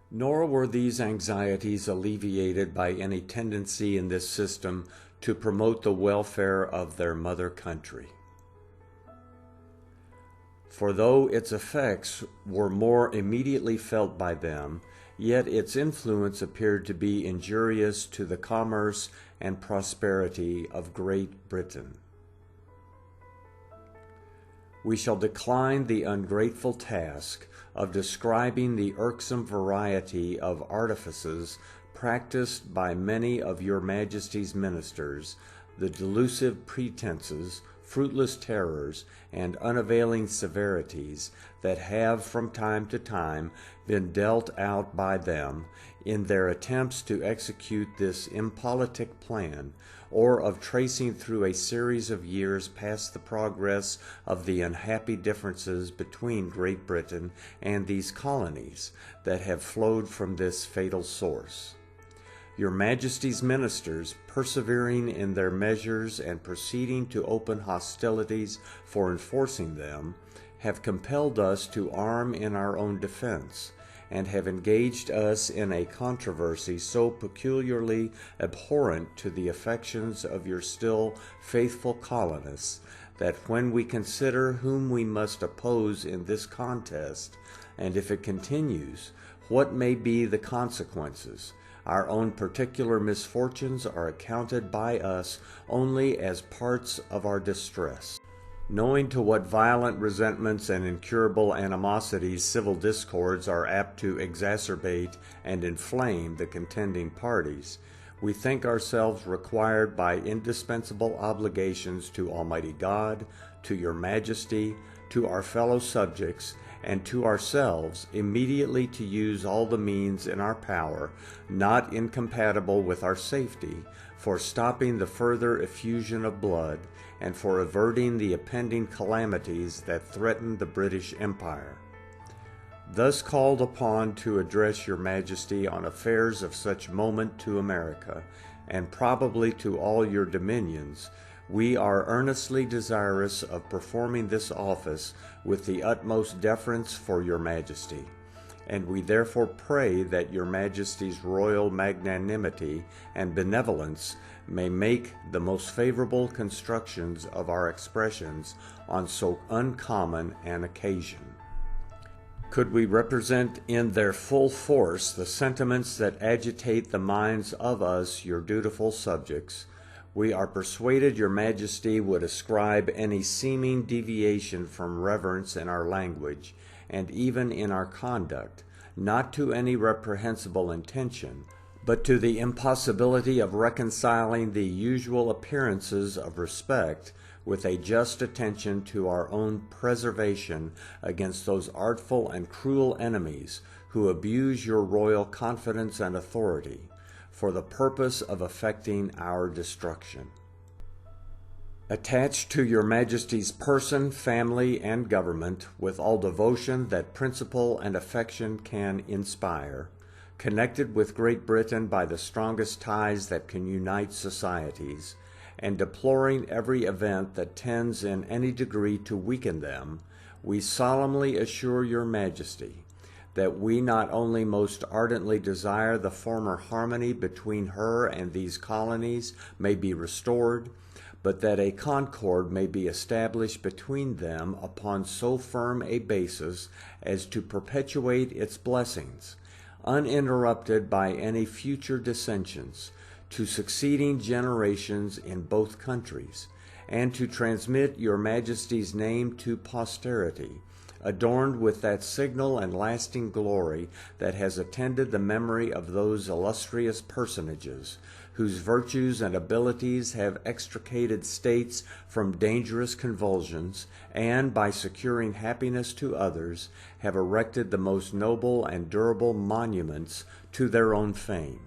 Nor were these anxieties alleviated by any tendency in this system to promote the welfare of their mother country. For though its effects were more immediately felt by them, yet its influence appeared to be injurious to the commerce and prosperity of Great Britain. We shall decline the ungrateful task of describing the irksome variety of artifices practiced by many of your Majesty's ministers, the delusive pretenses, fruitless terrors, and unavailing severities that have from time to time been dealt out by them in their attempts to execute this impolitic plan, or of tracing through a series of years past the progress of the unhappy differences between Great Britain and these colonies that have flowed from this fatal source. Your Majesty's ministers, persevering in their measures and proceeding to open hostilities for enforcing them, have compelled us to arm in our own defense, and have engaged us in a controversy so peculiarly abhorrent to the affections of your still faithful colonists, that when we consider whom we must oppose in this contest, and if it continues, what may be the consequences, our own particular misfortunes are accounted by us only as parts of our distress. Knowing to what violent resentments and incurable animosities civil discords are apt to exacerbate and inflame the contending parties, we think ourselves required by indispensable obligations to Almighty God, to your Majesty, to our fellow subjects, and to ourselves immediately to use all the means in our power, not incompatible with our safety, for stopping the further effusion of blood, and for averting the impending calamities that threaten the British Empire. Thus called upon to address your Majesty on affairs of such moment to America, and probably to all your dominions, we are earnestly desirous of performing this office with the utmost deference for your Majesty, and we therefore pray that your Majesty's royal magnanimity and benevolence may make the most favorable constructions of our expressions on so uncommon an occasion. Could we represent in their full force the sentiments that agitate the minds of us, your dutiful subjects, we are persuaded your Majesty would ascribe any seeming deviation from reverence in our language, and even in our conduct, not to any reprehensible intention, but to the impossibility of reconciling the usual appearances of respect with a just attention to our own preservation against those artful and cruel enemies who abuse your royal confidence and authority, for the purpose of effecting our destruction. Attached to your Majesty's person, family, and government, with all devotion that principle and affection can inspire, connected with Great Britain by the strongest ties that can unite societies, and deploring every event that tends in any degree to weaken them, we solemnly assure your Majesty that we not only most ardently desire the former harmony between her and these colonies may be restored, but that a concord may be established between them upon so firm a basis as to perpetuate its blessings, uninterrupted by any future dissensions, to succeeding generations in both countries, and to transmit your Majesty's name to posterity, adorned with that signal and lasting glory that has attended the memory of those illustrious personages, whose virtues and abilities have extricated states from dangerous convulsions, and, by securing happiness to others, have erected the most noble and durable monuments to their own fame.